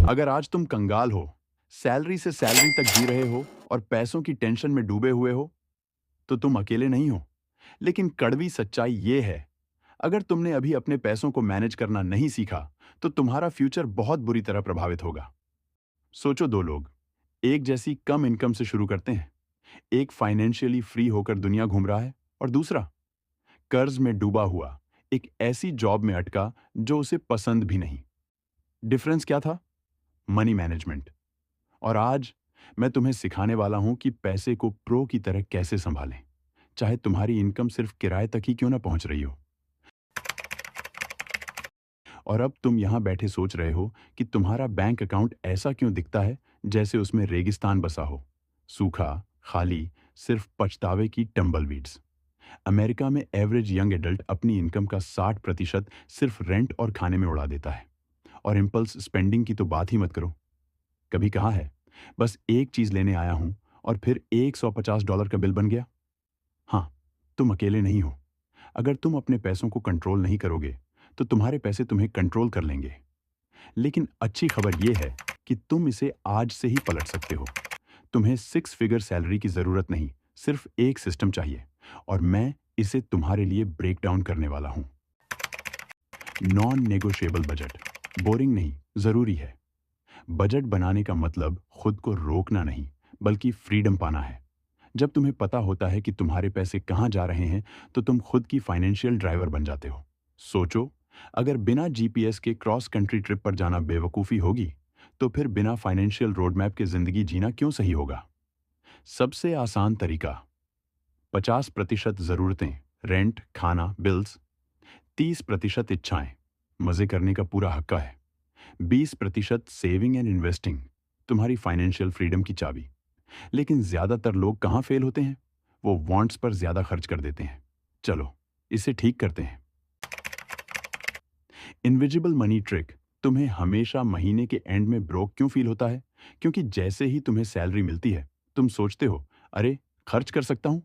अगर आज तुम कंगाल हो, सैलरी से सैलरी तक जी रहे हो और पैसों की टेंशन में डूबे हुए हो, तो तुम अकेले नहीं हो। लेकिन कड़वी सच्चाई ये है, अगर तुमने अभी अपने पैसों को मैनेज करना नहीं सीखा, तो तुम्हारा फ्यूचर बहुत बुरी तरह प्रभावित होगा। सोचो दो लोग, एक जैसी कम इनकम से शुरू करते हैं। एक फाइनेंशियली फ्री होकर दुनिया घूम रहा है और दूसरा कर्ज में डूबा हुआ, एक ऐसी जॉब में अटका जो उसे पसंद भी नहीं। डिफरेंस क्या था? Money management. और आज मैं तुम्हें सिखाने वाला हूं कि पैसे को प्रो की तरह कैसे संभालें, चाहे तुम्हारी इनकम सिर्फ किराए तक ही क्यों ना पहुंच रही हो। और अब तुम यहां बैठे सोच रहे हो कि तुम्हारा बैंक अकाउंट ऐसा क्यों दिखता है जैसे उसमें रेगिस्तान बसा हो, सूखा, खाली, सिर्फ पछतावे की टम्बलवीड्स। अमेरिका में एवरेज यंग एडल्ट अपनी इनकम का 60% सिर्फ रेंट और खाने में उड़ा देता है। और इम्पल्स स्पेंडिंग की तो बात ही मत करो। कभी कहा है, बस एक चीज लेने आया हूं और फिर $150 का बिल बन गया। हाँ, तुम अकेले नहीं हो। अगर तुम अपने पैसों को कंट्रोल नहीं करोगे, तो तुम्हारे पैसे तुम्हें कंट्रोल कर लेंगे। लेकिन अच्छी खबर यह है कि तुम इसे आज से ही पलट सकते हो। तुम्हें 6 फिगर सैलरी की जरूरत नहीं, सिर्फ एक सिस्टम चाहिए। और मैं इसे तुम्हारे लिए ब्रेक डाउन करने वाला हूं। Non negotiable budget. बोरिंग नहीं, जरूरी है। बजट बनाने का मतलब खुद को रोकना नहीं, बल्कि फ्रीडम पाना है। जब तुम्हें पता होता है कि तुम्हारे पैसे कहां जा रहे हैं, तो तुम खुद की फाइनेंशियल ड्राइवर बन जाते हो। सोचो, अगर बिना जीपीएस के क्रॉस कंट्री ट्रिप पर जाना बेवकूफ़ी होगी, तो फिर बिना फाइनेंशियल रोड मैप के ज़िंदगी जीना क्यों सही होगा? सबसे आसान तरीका, 50% ज़रूरतें, रेंट, खाना, बिल्स। 30% इच्छाएं, मज़े करने का पूरा हक़ है। 20% सेविंग एंड इन्वेस्टिंग, तुम्हारी फाइनेंशियल फ्रीडम की चाबी। लेकिन ज़्यादातर लोग कहाँ फेल होते हैं? वो वांट्स पर ज़्यादा खर्च कर देते हैं। चलो, इसे ठीक करते हैं। Invisible money trick. तुम्हें हमेशा महीने के एंड में ब्रोक क्यों फील होता है? क्योंकि जैसे ही तुम्हें सैलरी मिलती है, तुम सोचते हो, अरे, खर्च कर सकता हूं।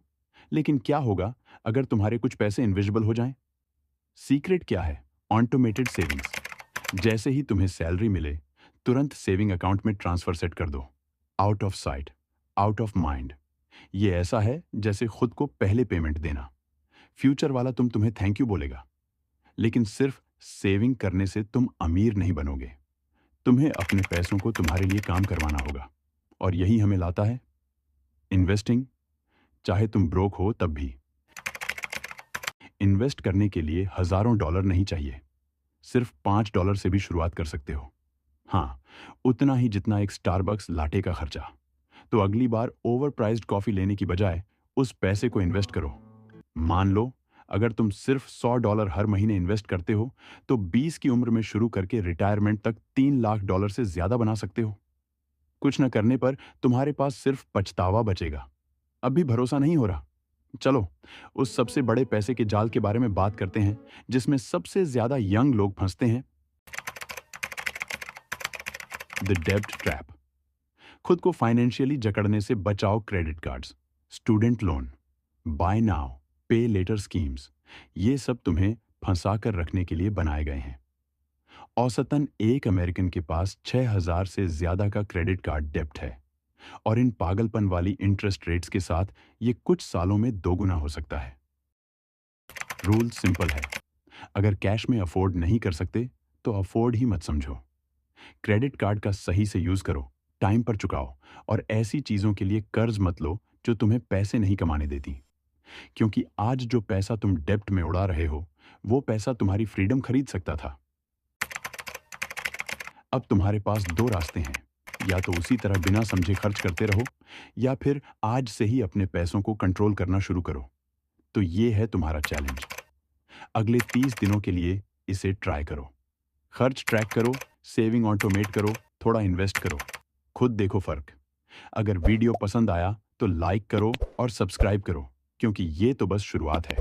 लेकिन क्या होगा अगर तुम्हारे कुछ पैसे इनविजिबल हो जाएं? सीक्रेट क्या है? Automated savings. जैसे ही तुम्हें सैलरी मिले, तुरंत सेविंग अकाउंट में ट्रांसफर सेट कर दो। Out of site, out of mind. ये ऐसा है जैसे खुद को पहले पेमेंट देना। फ्यूचर वाला तुम्हें थैंक यू बोलेगा। लेकिन सिर्फ सेविंग करने से तुम अमीर नहीं बनोगे। तुम्हें अपने पैसों को तुम्हारे लिए काम करवाना होगा। और यही हमें लाता है इन्वेस्टिंग। चाहे तुम ब्रोक हो तब भी इन्वेस्ट करने के लिए हजारों डॉलर नहीं चाहिए। सिर्फ $5 से भी शुरुआत कर सकते हो। हाँ, उतना ही जितना एक स्टारबक्स लाटे का खर्चा। तो अगली बार ओवर प्राइज्ड कॉफी लेने की बजाय उस पैसे को इन्वेस्ट करो। मान लो, अगर तुम सिर्फ $100 हर महीने इन्वेस्ट करते हो, तो 20 की उम्र में शुरू करके रिटायरमेंट तक $3 लाख से ज्यादा बना सकते हो। कुछ न करने पर तुम्हारे पास सिर्फ पछतावा बचेगा। अब भी भरोसा नहीं हो रहा? चलो, उस सबसे बड़े पैसे के जाल के बारे में बात करते हैं, जिसमें सबसे ज्यादा यंग लोग फंसते हैं। द डेब्ट ट्रैप। खुद को फाइनेंशियली जकड़ने से बचाओ credit cards, student loan, buy now pay later schemes. ये सब तुम्हें फंसा कर रखने के लिए बनाए गए हैं। औसतन एक अमेरिकन के पास 6,000 से ज्यादा का क्रेडिट कार्ड डेब्ट है। और इन पागलपन वाली इंटरेस्ट रेट्स के साथ ये कुछ सालों में दोगुना हो सकता है। रूल सिंपल है, अगर कैश में अफोर्ड नहीं कर सकते, तो अफोर्ड ही मत समझो। क्रेडिट कार्ड का सही से यूज करो, टाइम पर चुकाओ, और ऐसी चीजों के लिए कर्ज मत लो जो तुम्हें पैसे नहीं कमाने देती। क्योंकि आज जो पैसा तुम डेब्ट में उड़ा रहे हो, वो पैसा तुम्हारी फ्रीडम खरीद सकता था। अब तुम्हारे पास दो रास्ते हैं, या तो उसी तरह बिना समझे खर्च करते रहो, या फिर आज से ही अपने पैसों को कंट्रोल करना शुरू करो। तो ये है तुम्हारा चैलेंज। अगले 30 दिनों के लिए इसे ट्राई करो। खर्च ट्रैक करो, सेविंग ऑटोमेट करो, थोड़ा इन्वेस्ट करो। खुद देखो फर्क। अगर वीडियो पसंद आया तो लाइक करो और सब्सक्राइब करो, क्योंकि ये तो बस शुरुआत है।